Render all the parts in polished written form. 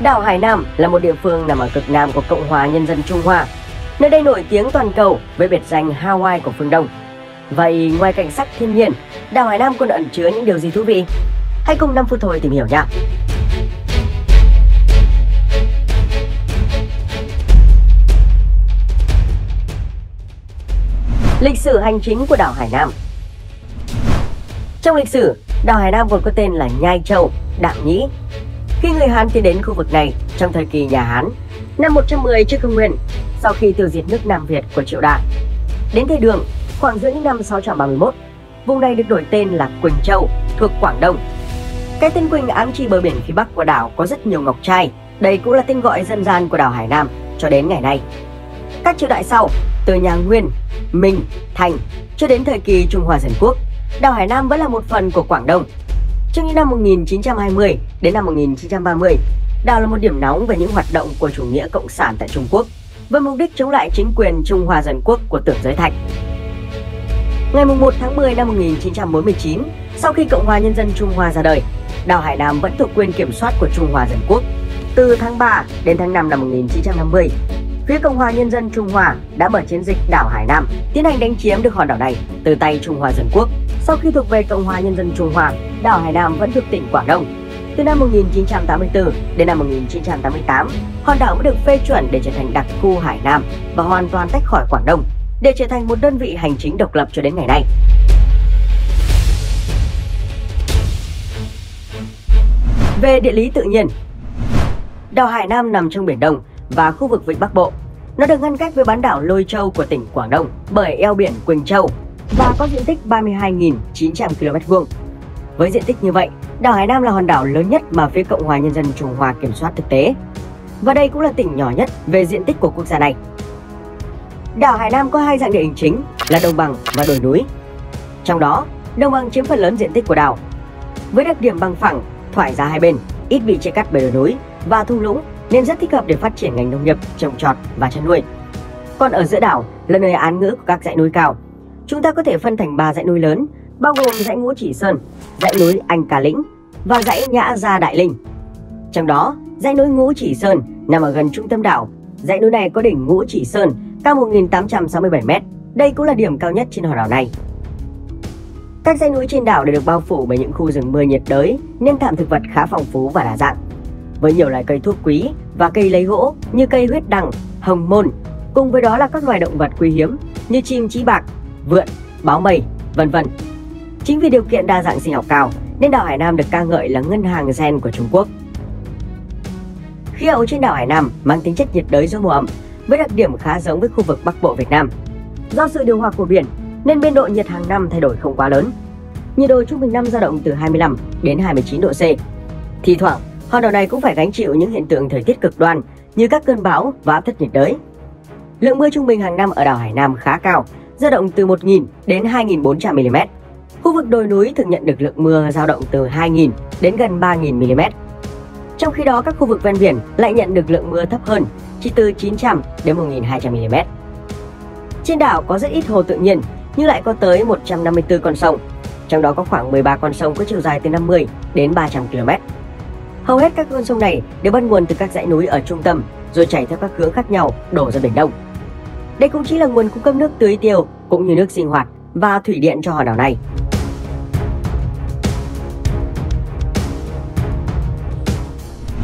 Đảo Hải Nam là một địa phương nằm ở cực nam của Cộng hòa Nhân dân Trung Hoa. Nơi đây nổi tiếng toàn cầu với biệt danh Hawaii của phương Đông. Vậy ngoài cảnh sắc thiên nhiên, đảo Hải Nam còn ẩn chứa những điều gì thú vị? Hãy cùng 5 phút thôi tìm hiểu nhé! Lịch sử hành chính của đảo Hải Nam. Trong lịch sử, đảo Hải Nam còn có tên là Nhai Châu, Đạm Nhĩ. Khi người Hán tiến đến khu vực này trong thời kỳ nhà Hán, năm 110 trước công nguyên, sau khi tiêu diệt nước Nam Việt của Triệu Đại, đến thời Đường, khoảng giữa những năm 631, vùng này được đổi tên là Quỳnh Châu, thuộc Quảng Đông. Cái tên Quỳnh ám chỉ bờ biển phía bắc của đảo có rất nhiều ngọc trai. Đây cũng là tên gọi dân gian của đảo Hải Nam cho đến ngày nay. Các triều đại sau, từ nhà Nguyên, Minh, Thành cho đến thời kỳ Trung Hoa Dân Quốc, đảo Hải Nam vẫn là một phần của Quảng Đông. Trong những năm 1920 đến năm 1930, đảo là một điểm nóng về những hoạt động của chủ nghĩa cộng sản tại Trung Quốc, với mục đích chống lại chính quyền Trung Hoa Dân Quốc của Tưởng Giới Thạch. Ngày 1 tháng 10 năm 1949, sau khi Cộng hòa Nhân dân Trung Hoa ra đời, đảo Hải Nam vẫn thuộc quyền kiểm soát của Trung Hoa Dân Quốc. Từ tháng 3 đến tháng 5 năm 1950, phía Cộng hòa Nhân dân Trung Hoa đã mở chiến dịch đảo Hải Nam, tiến hành đánh chiếm được hòn đảo này từ tay Trung Hoa Dân Quốc. Sau khi thuộc về Cộng hòa Nhân dân Trung Hoa, đảo Hải Nam vẫn thuộc tỉnh Quảng Đông. Từ năm 1984 đến năm 1988, hòn đảo mới được phê chuẩn để trở thành đặc khu Hải Nam và hoàn toàn tách khỏi Quảng Đông, để trở thành một đơn vị hành chính độc lập cho đến ngày nay. Về địa lý tự nhiên, đảo Hải Nam nằm trong Biển Đông và khu vực Vịnh Bắc Bộ. Nó được ngăn cách với bán đảo Lôi Châu của tỉnh Quảng Đông bởi eo biển Quỳnh Châu và có diện tích 32.900 km². Với diện tích như vậy, đảo Hải Nam là hòn đảo lớn nhất mà phía Cộng hòa Nhân dân Trung Hoa kiểm soát thực tế. Và đây cũng là tỉnh nhỏ nhất về diện tích của quốc gia này. Đảo Hải Nam có hai dạng địa hình chính là đồng bằng và đồi núi. Trong đó, đồng bằng chiếm phần lớn diện tích của đảo. Với đặc điểm bằng phẳng, thoải ra hai bên, ít bị chia cắt bởi đồi núi và thung lũng nên rất thích hợp để phát triển ngành nông nghiệp, trồng trọt và chăn nuôi. Còn ở giữa đảo là nơi án ngữ của các dãy núi cao. Chúng ta có thể phân thành 3 dãy núi lớn, bao gồm dãy Ngũ Chỉ Sơn, dãy núi Anh Ca Lĩnh và dãy Nhã Gia Đại Linh. Trong đó, dãy núi Ngũ Chỉ Sơn nằm ở gần trung tâm đảo. Dãy núi này có đỉnh Ngũ Chỉ Sơn cao 1.867 m. Đây cũng là điểm cao nhất trên hòn đảo này. Các dãy núi trên đảo đều được bao phủ bởi những khu rừng mưa nhiệt đới nên thảm thực vật khá phong phú và đa dạng, với nhiều loài cây thuốc quý và cây lấy gỗ như cây huyết đằng, hồng môn. Cùng với đó là các loài động vật quý hiếm như chim trí bạc, vượn, báo mây, vân vân. Chính vì điều kiện đa dạng sinh học cao nên đảo Hải Nam được ca ngợi là ngân hàng gen của Trung Quốc. Khí hậu trên đảo Hải Nam mang tính chất nhiệt đới gió mùa ẩm, với đặc điểm khá giống với khu vực Bắc Bộ Việt Nam. Do sự điều hòa của biển nên biên độ nhiệt hàng năm thay đổi không quá lớn. Nhiệt độ trung bình năm dao động từ 25 đến 29 độ C. Thi thoảng, hòn đảo này cũng phải gánh chịu những hiện tượng thời tiết cực đoan như các cơn bão và áp thấp nhiệt đới. Lượng mưa trung bình hàng năm ở đảo Hải Nam khá cao, dao động từ 1.000 đến 2.400 mm. Khu vực đồi núi thường nhận được lượng mưa dao động từ 2.000 đến gần 3.000 mm. Trong khi đó, các khu vực ven biển lại nhận được lượng mưa thấp hơn, chỉ từ 900 đến 1.200 mm. Trên đảo có rất ít hồ tự nhiên, nhưng lại có tới 154 con sông. Trong đó có khoảng 13 con sông có chiều dài từ 50 đến 300 km. Hầu hết các con sông này đều bắt nguồn từ các dãy núi ở trung tâm, rồi chảy theo các hướng khác nhau đổ ra Biển Đông. Đây cũng chính là nguồn cung cấp nước tưới tiêu cũng như nước sinh hoạt và thủy điện cho hòn đảo này.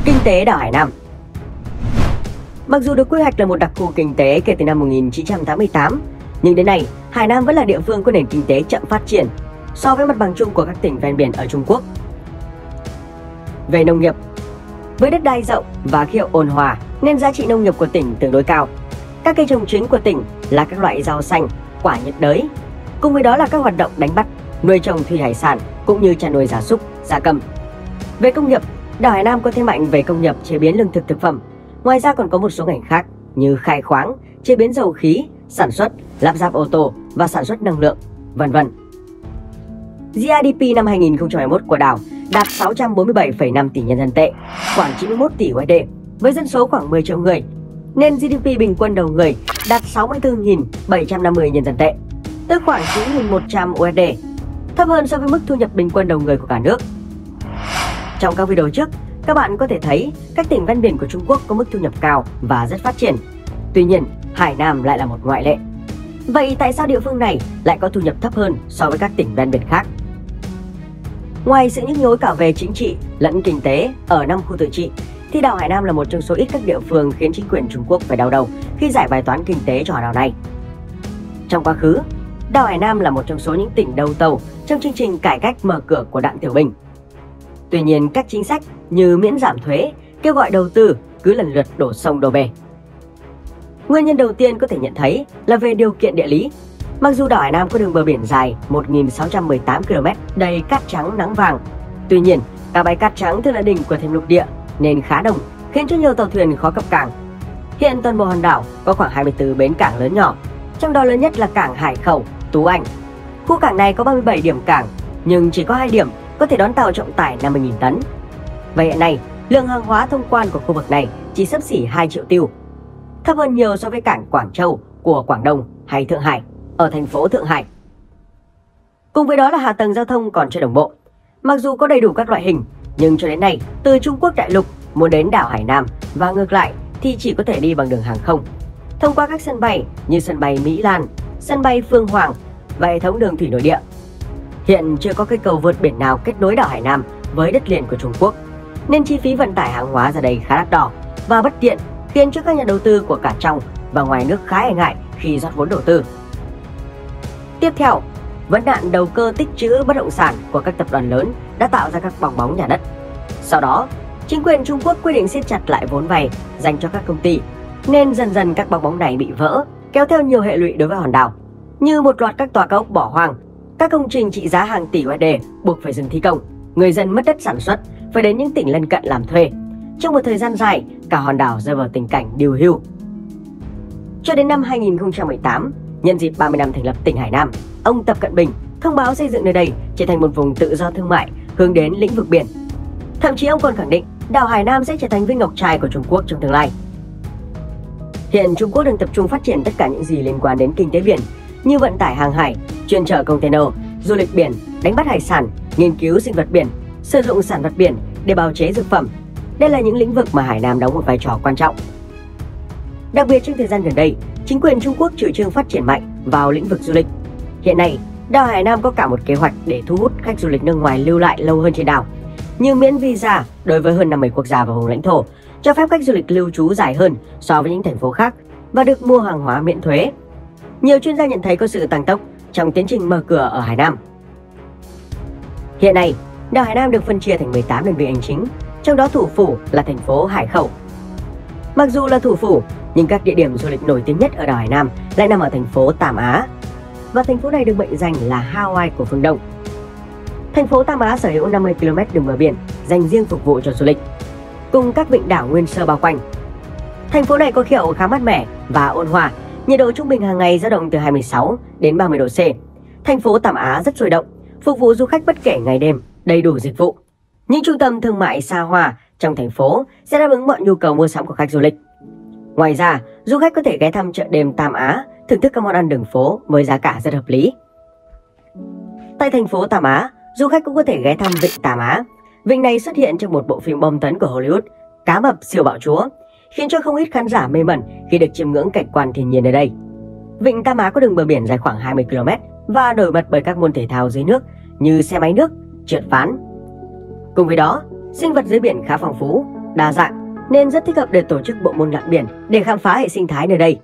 Kinh tế đảo Hải Nam. Mặc dù được quy hoạch là một đặc khu kinh tế kể từ năm 1988, nhưng đến nay, Hải Nam vẫn là địa phương có nền kinh tế chậm phát triển so với mặt bằng chung của các tỉnh ven biển ở Trung Quốc. Về nông nghiệp, với đất đai rộng và khí hậu ôn hòa nên giá trị nông nghiệp của tỉnh tương đối cao. Các cây trồng chính của tỉnh là các loại rau xanh, quả nhiệt đới. Cùng với đó là các hoạt động đánh bắt, nuôi trồng thủy hải sản cũng như chăn nuôi gia súc, gia cầm. Về công nghiệp, đảo Hải Nam có thế mạnh về công nghiệp chế biến lương thực thực phẩm. Ngoài ra còn có một số ngành khác như khai khoáng, chế biến dầu khí, sản xuất, lắp ráp ô tô và sản xuất năng lượng, vân vân. GDP năm 2021 của đảo đạt 647,5 tỷ nhân dân tệ, khoảng 91 tỷ USD, với dân số khoảng 10 triệu người, nên GDP bình quân đầu người đạt 64.750 nhân dân tệ, tức khoảng 9.100 USD, thấp hơn so với mức thu nhập bình quân đầu người của cả nước. Trong các video trước, Các bạn có thể thấy các tỉnh ven biển của Trung Quốc có mức thu nhập cao và rất phát triển. Tuy nhiên, Hải Nam lại là một ngoại lệ. Vậy tại sao địa phương này lại có thu nhập thấp hơn so với các tỉnh ven biển khác? Ngoài sự nhức nhối cả về chính trị lẫn kinh tế ở 5 khu tự trị, thì đảo Hải Nam là một trong số ít các địa phương khiến chính quyền Trung Quốc phải đau đầu khi giải bài toán kinh tế cho hòn đảo này. Trong quá khứ, đảo Hải Nam là một trong số những tỉnh đầu tàu trong chương trình cải cách mở cửa của Đặng Tiểu Bình. Tuy nhiên, các chính sách như miễn giảm thuế, kêu gọi đầu tư cứ lần lượt đổ sông đổ bể. Nguyên nhân đầu tiên có thể nhận thấy là về điều kiện địa lý. Mặc dù đảo Hải Nam có đường bờ biển dài 1.618 km đầy cát trắng nắng vàng, tuy nhiên cả bãi cát trắng thường là đỉnh của thềm lục địa nên khá đông, khiến cho nhiều tàu thuyền khó cập cảng. Hiện toàn bộ hòn đảo có khoảng 24 bến cảng lớn nhỏ, trong đó lớn nhất là cảng Hải Khẩu, Tú Anh. Khu cảng này có 37 điểm cảng, nhưng chỉ có 2 điểm có thể đón tàu trọng tải 50.000 tấn. Vậy hiện nay, lượng hàng hóa thông quan của khu vực này chỉ xấp xỉ 2 triệu tiêu, thấp hơn nhiều so với cảng Quảng Châu của Quảng Đông hay Thượng Hải ở thành phố Thượng Hải. Cùng với đó là hạ tầng giao thông còn chưa đồng bộ. Mặc dù có đầy đủ các loại hình, nhưng cho đến nay, từ Trung Quốc đại lục muốn đến đảo Hải Nam và ngược lại thì chỉ có thể đi bằng đường hàng không, thông qua các sân bay như sân bay Mỹ Lan, sân bay Phương Hoàng và hệ thống đường thủy nội địa. Hiện chưa có cây cầu vượt biển nào kết nối đảo Hải Nam với đất liền của Trung Quốc, nên chi phí vận tải hàng hóa ra đây khá đắt đỏ và bất tiện, khiến cho các nhà đầu tư của cả trong và ngoài nước khá e ngại khi rót vốn đầu tư. Tiếp theo, vấn nạn đầu cơ tích trữ bất động sản của các tập đoàn lớn đã tạo ra các bong bóng nhà đất. Sau đó, chính quyền Trung Quốc quyết định siết chặt lại vốn vay dành cho các công ty, nên dần dần các bong bóng này bị vỡ, kéo theo nhiều hệ lụy đối với hòn đảo, như một loạt các tòa cao ốc bỏ hoang, các công trình trị giá hàng tỷ USD buộc phải dừng thi công, người dân mất đất sản xuất, phải đến những tỉnh lân cận làm thuê. Trong một thời gian dài, cả hòn đảo rơi vào tình cảnh điều hưu. Cho đến năm 2018, nhân dịp 30 năm thành lập tỉnh Hải Nam, ông Tập Cận Bình thông báo xây dựng nơi đây trở thành một vùng tự do thương mại hướng đến lĩnh vực biển. Thậm chí ông còn khẳng định đảo Hải Nam sẽ trở thành viên ngọc trai của Trung Quốc trong tương lai. Hiện Trung Quốc đang tập trung phát triển tất cả những gì liên quan đến kinh tế biển, như vận tải hàng hải, chuyên chở container, du lịch biển, đánh bắt hải sản, nghiên cứu sinh vật biển, sử dụng sản vật biển để bào chế dược phẩm. Đây là những lĩnh vực mà Hải Nam đóng một vai trò quan trọng. Đặc biệt trong thời gian gần đây, chính quyền Trung Quốc chủ trương phát triển mạnh vào lĩnh vực du lịch. Hiện nay, đảo Hải Nam có cả một kế hoạch để thu hút khách du lịch nước ngoài lưu lại lâu hơn trên đảo, như miễn visa đối với hơn 50 quốc gia và vùng lãnh thổ, cho phép khách du lịch lưu trú dài hơn so với những thành phố khác và được mua hàng hóa miễn thuế. Nhiều chuyên gia nhận thấy có sự tăng tốc trong tiến trình mở cửa ở Hải Nam. Hiện nay, đảo Hải Nam được phân chia thành 18 đơn vị hành chính, trong đó thủ phủ là thành phố Hải Khẩu. Mặc dù là thủ phủ, nhưng các địa điểm du lịch nổi tiếng nhất ở đảo Hải Nam lại nằm ở thành phố Tam Á, và thành phố này được mệnh danh là Hawaii của phương Đông. Thành phố Tam Á sở hữu 50 km đường bờ biển dành riêng phục vụ cho du lịch, cùng các vịnh đảo nguyên sơ bao quanh. Thành phố này có khí hậu khá mát mẻ và ôn hòa, nhiệt độ trung bình hàng ngày dao động từ 26 đến 30 độ C. Thành phố Tam Á rất sôi động, phục vụ du khách bất kể ngày đêm, đầy đủ dịch vụ. Những trung tâm thương mại xa hoa trong thành phố sẽ đáp ứng mọi nhu cầu mua sắm của khách du lịch. Ngoài ra, du khách có thể ghé thăm chợ đêm Tam Á, thưởng thức các món ăn đường phố với giá cả rất hợp lý. Tại thành phố Tam Á, du khách cũng có thể ghé thăm vịnh Tam Á. Vịnh này xuất hiện trong một bộ phim bom tấn của Hollywood, Cá mập siêu bạo chúa, khiến cho không ít khán giả mê mẩn khi được chiêm ngưỡng cảnh quan thiên nhiên ở đây. Vịnh Tam Á có đường bờ biển dài khoảng 20 km và nổi bật bởi các môn thể thao dưới nước như xe máy nước, trượt ván. Cùng với đó, sinh vật dưới biển khá phong phú, đa dạng, nên rất thích hợp để tổ chức bộ môn lặn biển để khám phá hệ sinh thái nơi đây.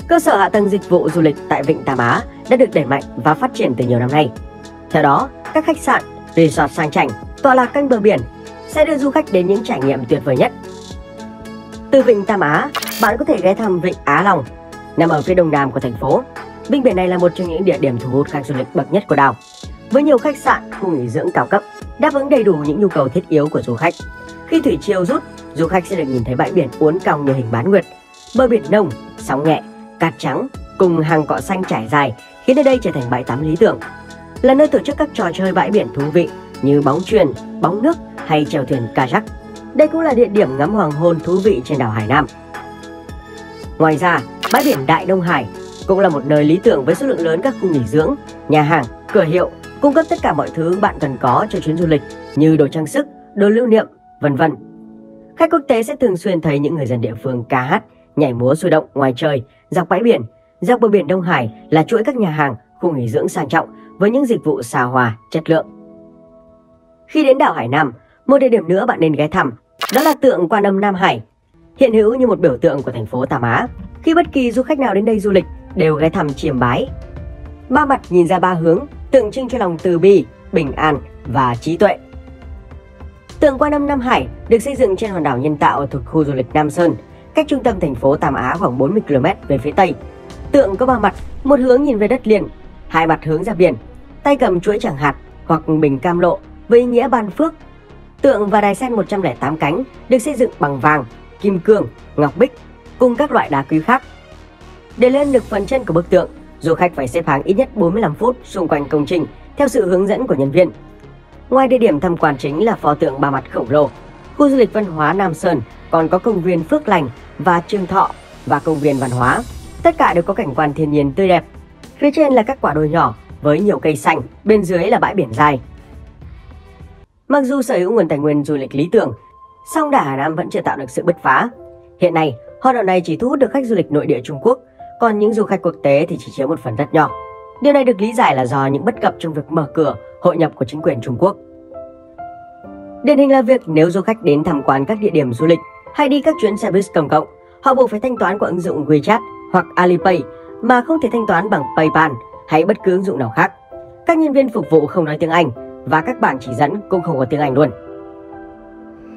Cơ sở hạ tầng dịch vụ du lịch tại vịnh Tam Á đã được đẩy mạnh và phát triển từ nhiều năm nay. Theo đó, các khách sạn, resort sang chảnh, tọa lạc cạnh bờ biển sẽ đưa du khách đến những trải nghiệm tuyệt vời nhất. Từ vịnh Tam Á, bạn có thể ghé thăm vịnh Á Long, nằm ở phía đông nam của thành phố. Vịnh biển này là một trong những địa điểm thu hút khách du lịch bậc nhất của đảo, với nhiều khách sạn, khu nghỉ dưỡng cao cấp, đáp ứng đầy đủ những nhu cầu thiết yếu của du khách. Khi thủy triều rút, du khách sẽ được nhìn thấy bãi biển uốn cong như hình bán nguyệt, bờ biển nông, sóng nhẹ, cát trắng cùng hàng cỏ xanh trải dài, khiến nơi đây trở thành bãi tắm lý tưởng, là nơi tổ chức các trò chơi bãi biển thú vị như bóng chuyền, bóng nước hay chèo thuyền kayak. Đây cũng là địa điểm ngắm hoàng hôn thú vị trên đảo Hải Nam. Ngoài ra, bãi biển Đại Đông Hải cũng là một nơi lý tưởng với số lượng lớn các khu nghỉ dưỡng, nhà hàng, cửa hiệu, cung cấp tất cả mọi thứ bạn cần có cho chuyến du lịch như đồ trang sức, đồ lưu niệm, vân vân. Khách quốc tế sẽ thường xuyên thấy những người dân địa phương ca hát, nhảy múa sôi động ngoài trời, dọc bãi biển. Dọc bờ biển Đông Hải là chuỗi các nhà hàng, khu nghỉ dưỡng sang trọng với những dịch vụ xa hoa, chất lượng. Khi đến đảo Hải Nam, một địa điểm nữa bạn nên ghé thăm, đó là tượng Quan Âm Nam Hải, hiện hữu như một biểu tượng của thành phố Tam Á. Khi bất kỳ du khách nào đến đây du lịch đều ghé thăm chiêm bái. Ba mặt nhìn ra ba hướng, tượng trưng cho lòng từ bi, bình an và trí tuệ. Tượng Quan Âm Nam Hải được xây dựng trên hòn đảo nhân tạo thuộc khu du lịch Nam Sơn, cách trung tâm thành phố Tam Á khoảng 40 km về phía tây. Tượng có ba mặt, một hướng nhìn về đất liền, hai mặt hướng ra biển, tay cầm chuỗi tràng hạt hoặc bình cam lộ với ý nghĩa ban phước. Tượng và đài sen 108 cánh được xây dựng bằng vàng, kim cương, ngọc bích cùng các loại đá quý khác. Để lên được phần chân của bức tượng, du khách phải xếp hàng ít nhất 45 phút xung quanh công trình theo sự hướng dẫn của nhân viên. Ngoài địa điểm tham quan chính là pho tượng ba mặt khổng lồ, khu du lịch văn hóa Nam Sơn còn có công viên Phước Lành và Trường Thọ và công viên văn hóa. Tất cả đều có cảnh quan thiên nhiên tươi đẹp. Phía trên là các quả đồi nhỏ với nhiều cây xanh, bên dưới là bãi biển dài. Mặc dù sở hữu nguồn tài nguyên du lịch lý tưởng, song đảo Hải Nam vẫn chưa tạo được sự bứt phá. Hiện nay, hòn đảo này chỉ thu hút được khách du lịch nội địa Trung Quốc, còn những du khách quốc tế thì chỉ chiếm một phần rất nhỏ. Điều này được lý giải là do những bất cập trong việc mở cửa, hội nhập của chính quyền Trung Quốc. Điển hình là việc nếu du khách đến tham quan các địa điểm du lịch hay đi các chuyến xe buýt công cộng, họ buộc phải thanh toán qua ứng dụng WeChat hoặc Alipay mà không thể thanh toán bằng PayPal hay bất cứ ứng dụng nào khác. Các nhân viên phục vụ không nói tiếng Anh và các bảng chỉ dẫn cũng không có tiếng Anh luôn.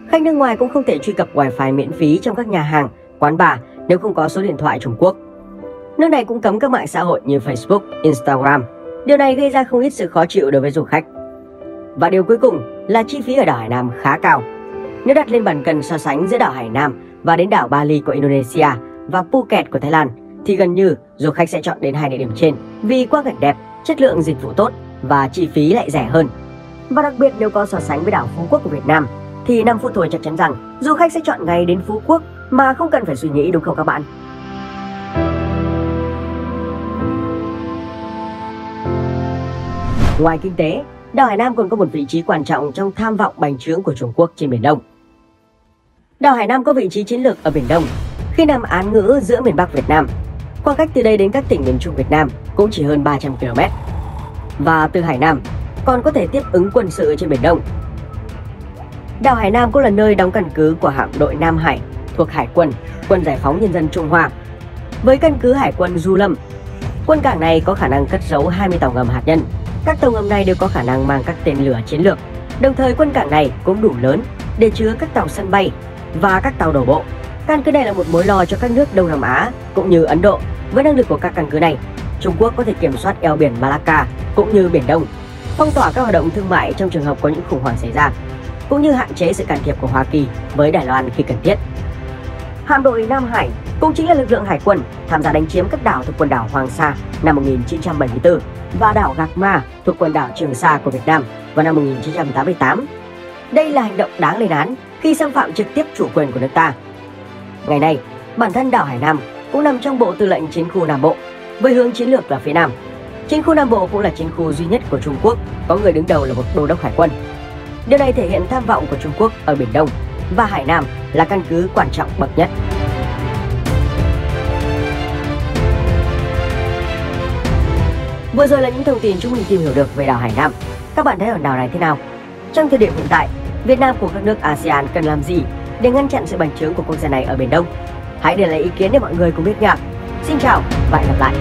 Khách nước ngoài cũng không thể truy cập Wi-Fi miễn phí trong các nhà hàng, quán bar nếu không có số điện thoại Trung Quốc. Nước này cũng cấm các mạng xã hội như Facebook, Instagram. Điều này gây ra không ít sự khó chịu đối với du khách. Và điều cuối cùng là chi phí ở đảo Hải Nam khá cao. Nếu đặt lên bàn cân so sánh giữa đảo Hải Nam và đến đảo Bali của Indonesia và Phuket của Thái Lan, thì gần như du khách sẽ chọn đến hai địa điểm trên vì quang cảnh đẹp, chất lượng dịch vụ tốt và chi phí lại rẻ hơn. Và đặc biệt nếu có so sánh với đảo Phú Quốc của Việt Nam, thì 5 phút thôi chắc chắn rằng du khách sẽ chọn ngày đến Phú Quốc mà không cần phải suy nghĩ, đúng không các bạn? Ngoài kinh tế, đảo Hải Nam còn có một vị trí quan trọng trong tham vọng bành trướng của Trung Quốc trên Biển Đông. Đảo Hải Nam có vị trí chiến lược ở Biển Đông, khi nằm án ngữ giữa miền Bắc Việt Nam. Khoảng cách từ đây đến các tỉnh miền Trung Việt Nam cũng chỉ hơn 300 km. Và từ Hải Nam còn có thể tiếp ứng quân sự trên Biển Đông. Đảo Hải Nam cũng là nơi đóng căn cứ của hạm đội Nam Hải thuộc Hải quân, Quân Giải phóng Nhân dân Trung Hoa. Với căn cứ Hải quân Du Lâm, quân cảng này có khả năng cất giấu 20 tàu ngầm hạt nhân. Các tàu ngầm này đều có khả năng mang các tên lửa chiến lược. Đồng thời quân cảng này cũng đủ lớn để chứa các tàu sân bay và các tàu đổ bộ. Căn cứ này là một mối lo cho các nước Đông Nam Á cũng như Ấn Độ. Với năng lực của các căn cứ này, Trung Quốc có thể kiểm soát eo biển Malacca cũng như Biển Đông, phong tỏa các hoạt động thương mại trong trường hợp có những khủng hoảng xảy ra, cũng như hạn chế sự can thiệp của Hoa Kỳ với Đài Loan khi cần thiết. Hạm đội Nam Hải cũng chính là lực lượng hải quân tham gia đánh chiếm các đảo thuộc quần đảo Hoàng Sa năm 1974 và đảo Gạc Ma thuộc quần đảo Trường Sa của Việt Nam vào năm 1988. Đây là hành động đáng lên án khi xâm phạm trực tiếp chủ quyền của nước ta. Ngày nay, bản thân đảo Hải Nam cũng nằm trong Bộ Tư lệnh Chiến khu Nam Bộ, với hướng chiến lược là phía Nam. Chiến khu Nam Bộ cũng là chiến khu duy nhất của Trung Quốc có người đứng đầu là một đô đốc hải quân. Điều này thể hiện tham vọng của Trung Quốc ở Biển Đông, và Hải Nam là căn cứ quan trọng bậc nhất. Vừa rồi là những thông tin chúng mình tìm hiểu được về đảo Hải Nam. Các bạn thấy hòn đảo này thế nào? Trong thời điểm hiện tại, Việt Nam cùng các nước ASEAN cần làm gì để ngăn chặn sự bành trướng của quốc gia này ở Biển Đông? Hãy để lại ý kiến để mọi người cùng biết nha. Xin chào và hẹn gặp lại.